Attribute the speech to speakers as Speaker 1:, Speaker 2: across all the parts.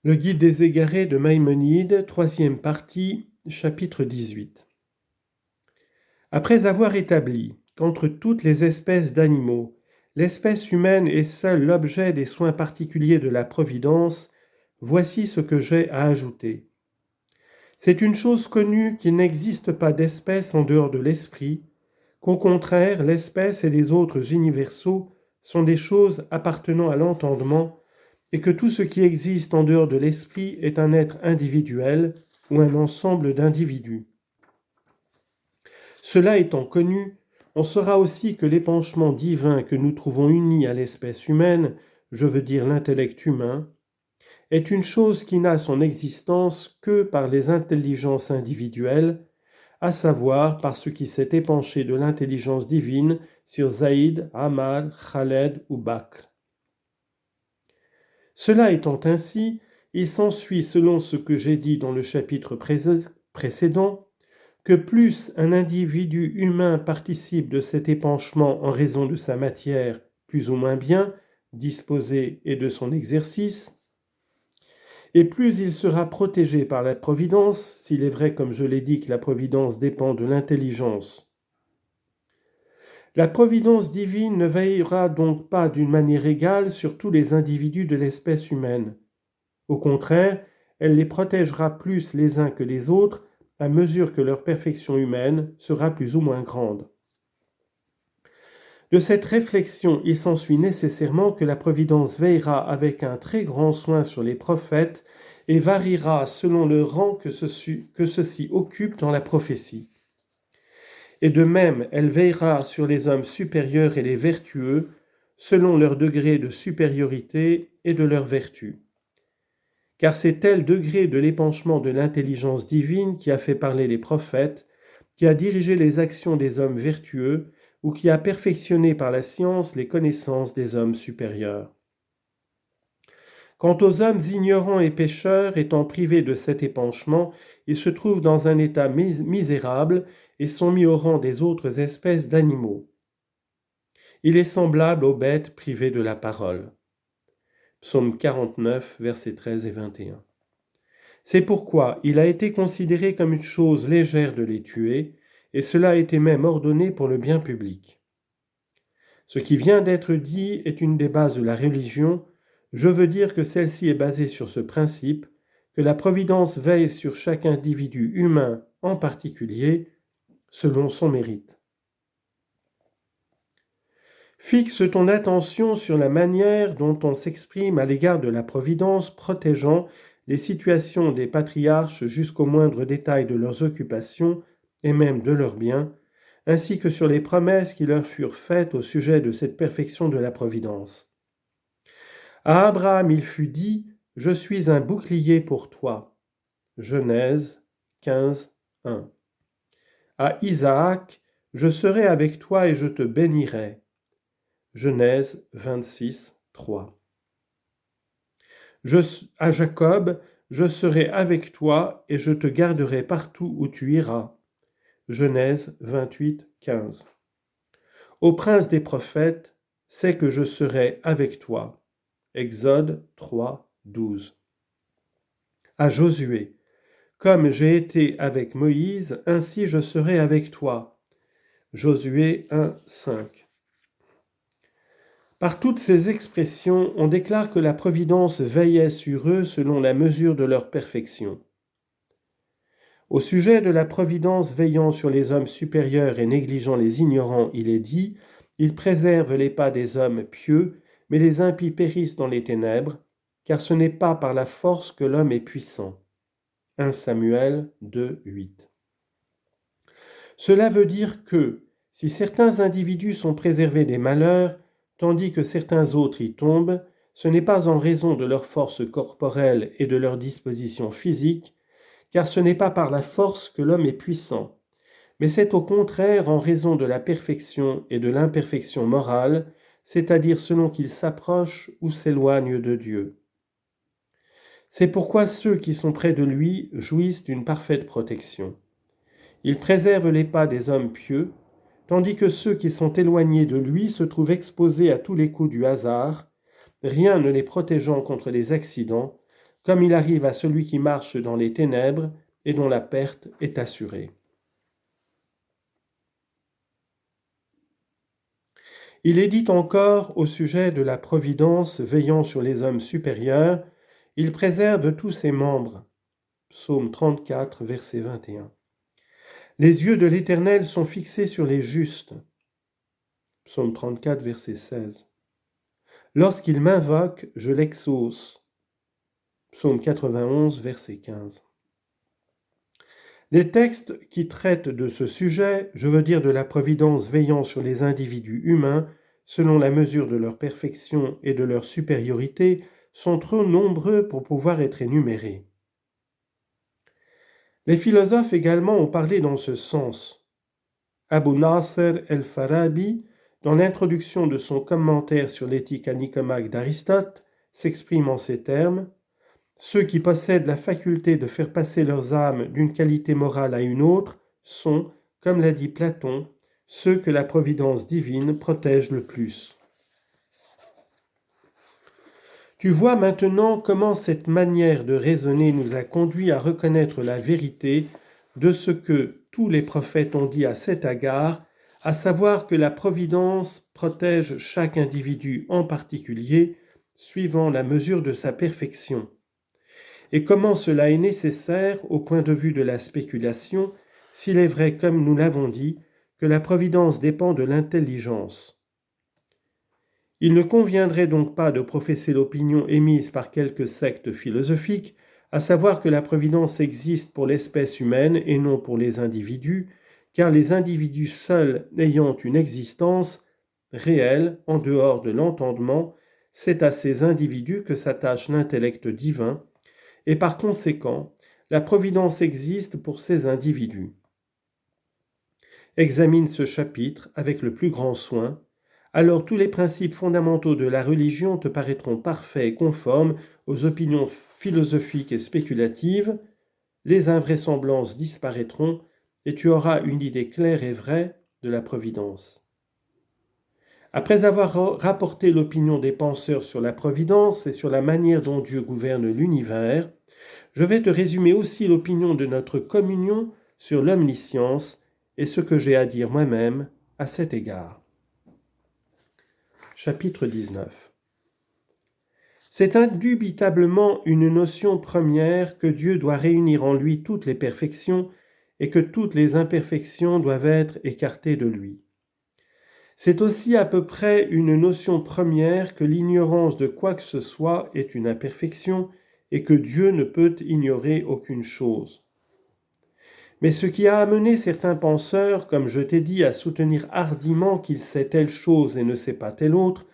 Speaker 1: Le Guide des égarés de Maïmonide, troisième partie, chapitre 18. Après avoir établi qu'entre toutes les espèces d'animaux, l'espèce humaine est seule l'objet des soins particuliers de la Providence, voici ce que j'ai à ajouter. C'est une chose connue qu'il n'existe pas d'espèce en dehors de l'esprit, qu'au contraire l'espèce et les autres universaux sont des choses appartenant à l'entendement, et que tout ce qui existe en dehors de l'esprit est un être individuel ou un ensemble d'individus. Cela étant connu, on saura aussi que l'épanchement divin que nous trouvons uni à l'espèce humaine, je veux dire l'intellect humain, est une chose qui n'a son existence que par les intelligences individuelles, à savoir par ce qui s'est épanché de l'intelligence divine sur Zaïd, Ahmad, Khaled ou Bakr. Cela étant ainsi, il s'ensuit, selon ce que j'ai dit dans le chapitre précédent, que plus un individu humain participe de cet épanchement en raison de sa matière plus ou moins bien disposée et de son exercice, et plus il sera protégé par la providence, s'il est vrai, comme je l'ai dit, que la providence dépend de l'intelligence. La providence divine ne veillera donc pas d'une manière égale sur tous les individus de l'espèce humaine. Au contraire, elle les protégera plus les uns que les autres à mesure que leur perfection humaine sera plus ou moins grande. De cette réflexion, il s'ensuit nécessairement que la Providence veillera avec un très grand soin sur les prophètes et variera selon le rang que ceux-ci occupent dans la prophétie. Et de même, elle veillera sur les hommes supérieurs et les vertueux, selon leur degré de supériorité et de leur vertu. Car c'est tel degré de l'épanchement de l'intelligence divine qui a fait parler les prophètes, qui a dirigé les actions des hommes vertueux, ou qui a perfectionné par la science les connaissances des hommes supérieurs. Quant aux hommes ignorants et pécheurs, étant privés de cet épanchement, ils se trouvent dans un état misérable et sont mis au rang des autres espèces d'animaux. Il est semblable aux bêtes privées de la parole. Psaume 49, versets 13 et 21. C'est pourquoi il a été considéré comme une chose légère de les tuer, et cela a été même ordonné pour le bien public. Ce qui vient d'être dit est une des bases de la religion. Je veux dire que celle-ci est basée sur ce principe, que la providence veille sur chaque individu humain en particulier, selon son mérite. Fixe ton attention sur la manière dont on s'exprime à l'égard de la providence protégeant les situations des patriarches jusqu'au moindre détail de leurs occupations et même de leurs biens, ainsi que sur les promesses qui leur furent faites au sujet de cette perfection de la providence. À Abraham il fut dit « Je suis un bouclier pour toi » Genèse 15, 1. À Isaac « Je serai avec toi et je te bénirai » Genèse 26, 3. À Jacob « Je serai avec toi et je te garderai partout où tu iras » Genèse 28, 15. Au prince des prophètes, c'est que je serai avec toi. Exode 3, 12. À Josué, comme j'ai été avec Moïse, ainsi je serai avec toi. Josué 1, 5. Par toutes ces expressions, on déclare que la providence veillait sur eux selon la mesure de leur perfection. Au sujet de la providence veillant sur les hommes supérieurs et négligeant les ignorants, il est dit « Il préserve les pas des hommes pieux, mais les impies périssent dans les ténèbres, car ce n'est pas par la force que l'homme est puissant. » 1 Samuel 2, 8. Cela veut dire que, si certains individus sont préservés des malheurs, tandis que certains autres y tombent, ce n'est pas en raison de leur force corporelle et de leur disposition physique, car ce n'est pas par la force que l'homme est puissant, mais c'est au contraire en raison de la perfection et de l'imperfection morale, c'est-à-dire selon qu'il s'approche ou s'éloigne de Dieu. C'est pourquoi ceux qui sont près de lui jouissent d'une parfaite protection. Il préserve les pas des hommes pieux, tandis que ceux qui sont éloignés de lui se trouvent exposés à tous les coups du hasard, rien ne les protégeant contre les accidents, comme il arrive à celui qui marche dans les ténèbres et dont la perte est assurée. Il est dit encore au sujet de la providence veillant sur les hommes supérieurs, « Il préserve tous ses membres » Psaume 34, verset 21. Les yeux de l'Éternel sont fixés sur les justes. Psaume 34, verset 16. Lorsqu'il m'invoque, je l'exauce. Psaume 91, verset 15. Les textes qui traitent de ce sujet, je veux dire de la providence veillant sur les individus humains, selon la mesure de leur perfection et de leur supériorité, sont trop nombreux pour pouvoir être énumérés. Les philosophes également ont parlé dans ce sens. Abu Nasr el-Farabi, dans l'introduction de son commentaire sur l'éthique à Nicomachie d'Aristote, s'exprime en ces termes : « Ceux qui possèdent la faculté de faire passer leurs âmes d'une qualité morale à une autre sont, comme l'a dit Platon, ceux que la providence divine protège le plus. » Tu vois maintenant comment cette manière de raisonner nous a conduit à reconnaître la vérité de ce que tous les prophètes ont dit à cet égard, à savoir que la providence protège chaque individu en particulier, suivant la mesure de sa perfection. Et comment cela est nécessaire au point de vue de la spéculation, s'il est vrai, comme nous l'avons dit, que la providence dépend de l'intelligence. Il ne conviendrait donc pas de professer l'opinion émise par quelques sectes philosophiques, à savoir que la providence existe pour l'espèce humaine et non pour les individus, car les individus seuls ayant une existence réelle en dehors de l'entendement, c'est à ces individus que s'attache l'intellect divin, et par conséquent, la providence existe pour ces individus. Examine ce chapitre avec le plus grand soin, alors tous les principes fondamentaux de la religion te paraîtront parfaits et conformes aux opinions philosophiques et spéculatives, les invraisemblances disparaîtront et tu auras une idée claire et vraie de la providence. Après avoir rapporté l'opinion des penseurs sur la providence et sur la manière dont Dieu gouverne l'univers, je vais te résumer aussi l'opinion de notre communion sur l'omniscience et ce que j'ai à dire moi-même à cet égard. Chapitre 19. C'est indubitablement une notion première que Dieu doit réunir en lui toutes les perfections et que toutes les imperfections doivent être écartées de lui. C'est aussi à peu près une notion première que l'ignorance de quoi que ce soit est une imperfection et que Dieu ne peut ignorer aucune chose. Mais ce qui a amené certains penseurs, comme je t'ai dit, à soutenir hardiment qu'il sait telle chose et ne sait pas telle autre,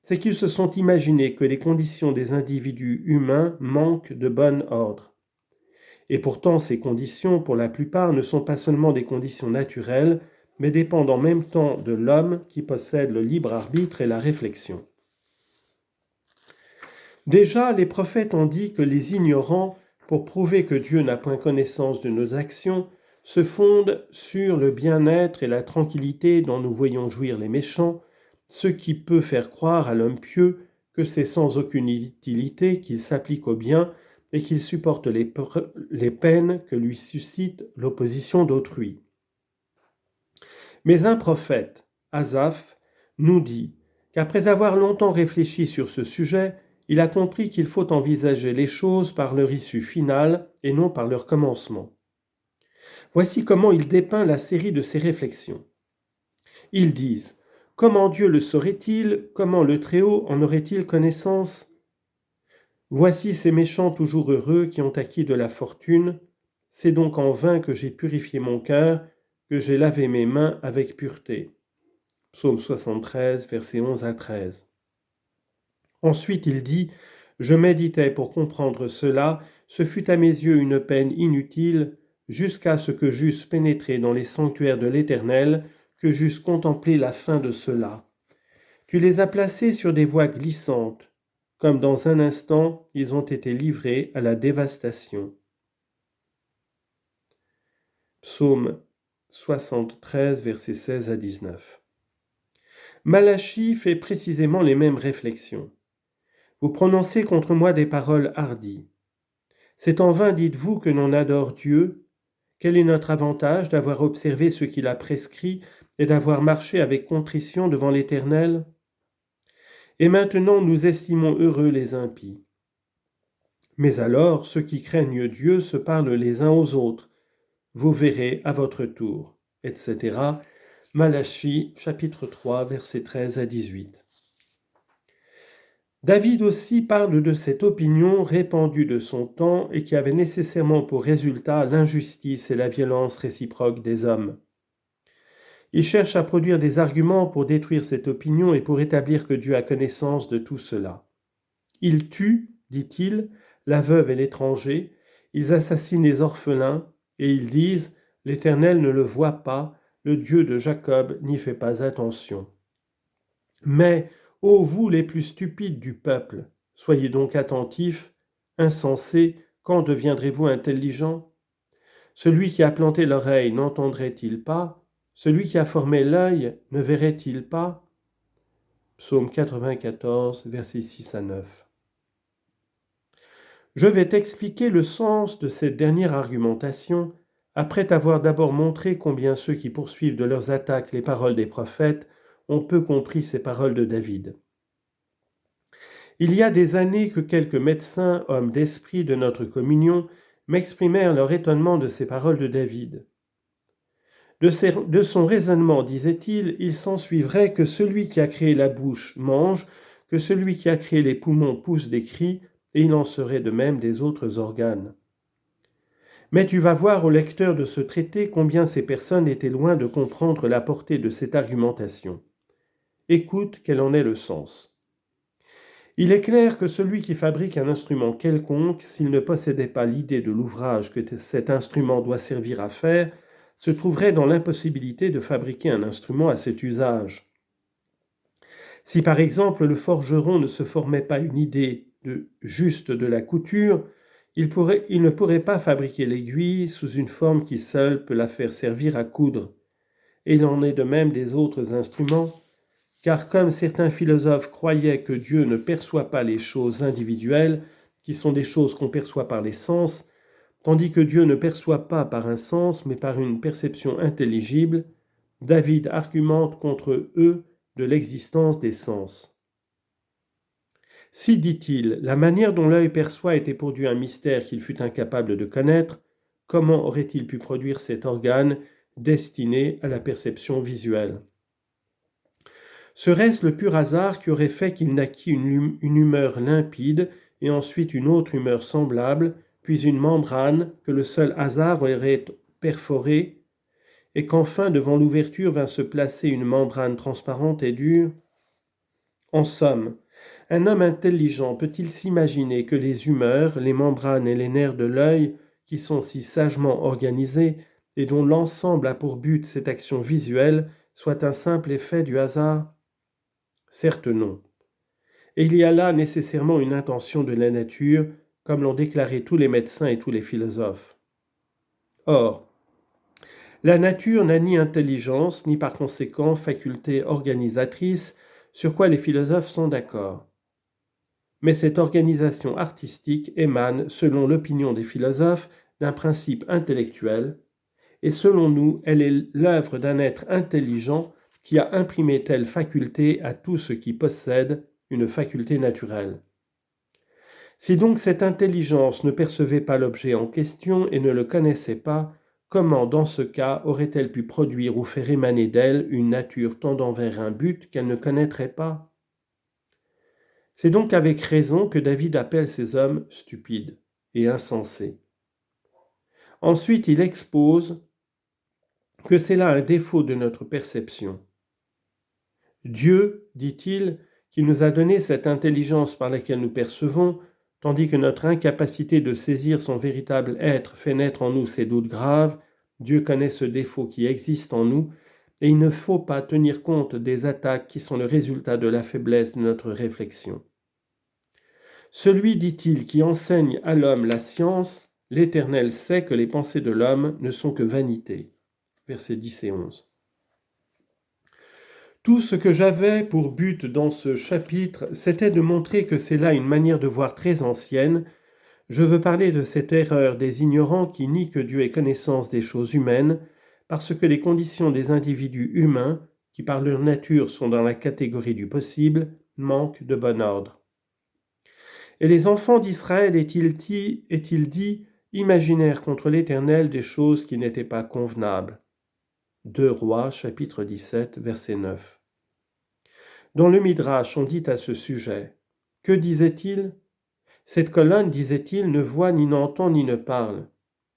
Speaker 1: c'est qu'ils se sont imaginés que les conditions des individus humains manquent de bon ordre. Et pourtant, ces conditions, pour la plupart, ne sont pas seulement des conditions naturelles, mais dépendent en même temps de l'homme qui possède le libre arbitre et la réflexion. Déjà, les prophètes ont dit que les ignorants, pour prouver que Dieu n'a point connaissance de nos actions, se fondent sur le bien-être et la tranquillité dont nous voyons jouir les méchants, ce qui peut faire croire à l'homme pieux que c'est sans aucune utilité qu'il s'applique au bien et qu'il supporte les peines que lui suscite l'opposition d'autrui. Mais un prophète, Asaph, nous dit qu'après avoir longtemps réfléchi sur ce sujet, il a compris qu'il faut envisager les choses par leur issue finale et non par leur commencement. Voici comment il dépeint la série de ses réflexions. Ils disent : comment Dieu le saurait-il ? Comment le Très-Haut en aurait-il connaissance ? Voici ces méchants toujours heureux qui ont acquis de la fortune. C'est donc en vain que j'ai purifié mon cœur, que j'ai lavé mes mains avec pureté. Psaume 73, versets 11 à 13. Ensuite il dit : je méditais pour comprendre cela, ce fut à mes yeux une peine inutile, jusqu'à ce que j'eusse pénétré dans les sanctuaires de l'Éternel, que j'eusse contemplé la fin de cela. Tu les as placés sur des voies glissantes, comme dans un instant ils ont été livrés à la dévastation. Psaume 73, versets 16 à 19. Malachie fait précisément les mêmes réflexions. Vous prononcez contre moi des paroles hardies. C'est en vain, dites-vous, que l'on adore Dieu. Quel est notre avantage d'avoir observé ce qu'il a prescrit et d'avoir marché avec contrition devant l'Éternel? Et maintenant nous estimons heureux les impies. Mais alors ceux qui craignent Dieu se parlent les uns aux autres. Vous verrez à votre tour, etc. Malachie, chapitre 3, versets 13 à 18. David aussi parle de cette opinion répandue de son temps et qui avait nécessairement pour résultat l'injustice et la violence réciproque des hommes. Il cherche à produire des arguments pour détruire cette opinion et pour établir que Dieu a connaissance de tout cela. Ils tuent, dit-il, la veuve et l'étranger, ils assassinent les orphelins, et ils disent « L'Éternel ne le voit pas, le Dieu de Jacob n'y fait pas attention. » Mais, ô vous les plus stupides du peuple, soyez donc attentifs, insensés, quand deviendrez-vous intelligents? Celui qui a planté l'oreille n'entendrait-il pas? Celui qui a formé l'œil ne verrait-il pas? Psaume 94, versets 6 à 9. Je vais t'expliquer le sens de cette dernière argumentation, après t'avoir d'abord montré combien ceux qui poursuivent de leurs attaques les paroles des prophètes ont peu compris ces paroles de David. Il y a des années que quelques médecins, hommes d'esprit de notre communion, m'exprimèrent leur étonnement de ces paroles de David. De son raisonnement, disait-il, il s'ensuivrait que celui qui a créé la bouche mange, que celui qui a créé les poumons pousse des cris, et il en serait de même des autres organes. Mais tu vas voir au lecteur de ce traité combien ces personnes étaient loin de comprendre la portée de cette argumentation. Écoute quel en est le sens. Il est clair que celui qui fabrique un instrument quelconque, s'il ne possédait pas l'idée de l'ouvrage que cet instrument doit servir à faire, se trouverait dans l'impossibilité de fabriquer un instrument à cet usage. Si par exemple le forgeron ne se formait pas une idée juste de la couture, il ne pourrait pas fabriquer l'aiguille sous une forme qui seule peut la faire servir à coudre. Et il en est de même des autres instruments, car comme certains philosophes croyaient que Dieu ne perçoit pas les choses individuelles, qui sont des choses qu'on perçoit par les sens, tandis que Dieu ne perçoit pas par un sens, mais par une perception intelligible, David argumente contre eux de l'existence des sens. Si, dit-il, la manière dont l'œil perçoit était pour Dieu un mystère qu'il fut incapable de connaître, comment aurait-il pu produire cet organe destiné à la perception visuelle? Serait-ce le pur hasard qui aurait fait qu'il naquit une humeur limpide et ensuite une autre humeur semblable, puis une membrane que le seul hasard aurait perforée, et qu'enfin devant l'ouverture vint se placer une membrane transparente et dure? En somme, un homme intelligent peut-il s'imaginer que les humeurs, les membranes et les nerfs de l'œil, qui sont si sagement organisés et dont l'ensemble a pour but cette action visuelle, soient un simple effet du hasard? Certes non. Et il y a là nécessairement une intention de la nature, comme l'ont déclaré tous les médecins et tous les philosophes. Or, la nature n'a ni intelligence, ni par conséquent faculté organisatrice, sur quoi les philosophes sont d'accord. Mais cette organisation artistique émane, selon l'opinion des philosophes, d'un principe intellectuel, et selon nous, elle est l'œuvre d'un être intelligent qui a imprimé telle faculté à tout ce qui possède une faculté naturelle. Si donc cette intelligence ne percevait pas l'objet en question et ne le connaissait pas, comment dans ce cas aurait-elle pu produire ou faire émaner d'elle une nature tendant vers un but qu'elle ne connaîtrait pas? C'est donc avec raison que David appelle ces hommes stupides et insensés. Ensuite, il expose que c'est là un défaut de notre perception. Dieu, dit-il, qui nous a donné cette intelligence par laquelle nous percevons, tandis que notre incapacité de saisir son véritable être fait naître en nous ces doutes graves, Dieu connaît ce défaut qui existe en nous, et il ne faut pas tenir compte des attaques qui sont le résultat de la faiblesse de notre réflexion. Celui, dit-il, qui enseigne à l'homme la science, l'Éternel sait que les pensées de l'homme ne sont que vanité. Versets 10 et 11. Tout ce que j'avais pour but dans ce chapitre, c'était de montrer que c'est là une manière de voir très ancienne, Je veux parler de cette erreur des ignorants qui nient que Dieu ait connaissance des choses humaines, parce que les conditions des individus humains, qui par leur nature sont dans la catégorie du possible, manquent de bon ordre. Et les enfants d'Israël, est-il dit, imaginèrent contre l'Éternel des choses qui n'étaient pas convenables. 2 Rois, chapitre 17, verset 9. Dans le Midrash, on dit à ce sujet, « Que disait-il ? Cette colonne, disait-il, ne voit, ni n'entend, ni ne parle. »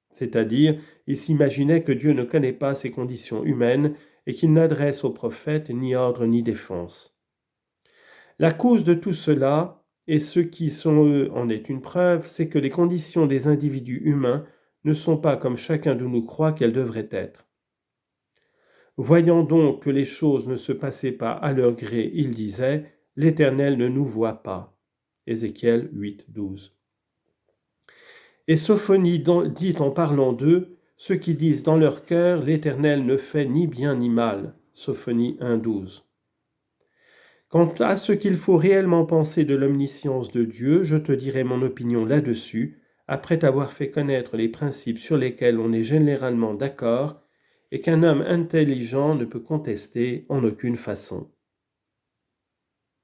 Speaker 1: C'est-à-dire, il s'imaginait que Dieu ne connaît pas ses conditions humaines et qu'il n'adresse au prophète ni ordre ni défense. La cause de tout cela, et ceux qui sont eux en est une preuve, c'est que les conditions des individus humains ne sont pas comme chacun de nous croit qu'elles devraient être. Voyant donc que les choses ne se passaient pas à leur gré, il disait, « L'Éternel ne nous voit pas. » Ézéchiel 8, 12. Et Sophonie dit en parlant d'eux, ceux qui disent dans leur cœur, « L'Éternel ne fait ni bien ni mal. » Sophonie 1, 12. Quant à ce qu'il faut réellement penser de l'omniscience de Dieu, je te dirai mon opinion là-dessus, après t'avoir fait connaître les principes sur lesquels on est généralement d'accord et qu'un homme intelligent ne peut contester en aucune façon.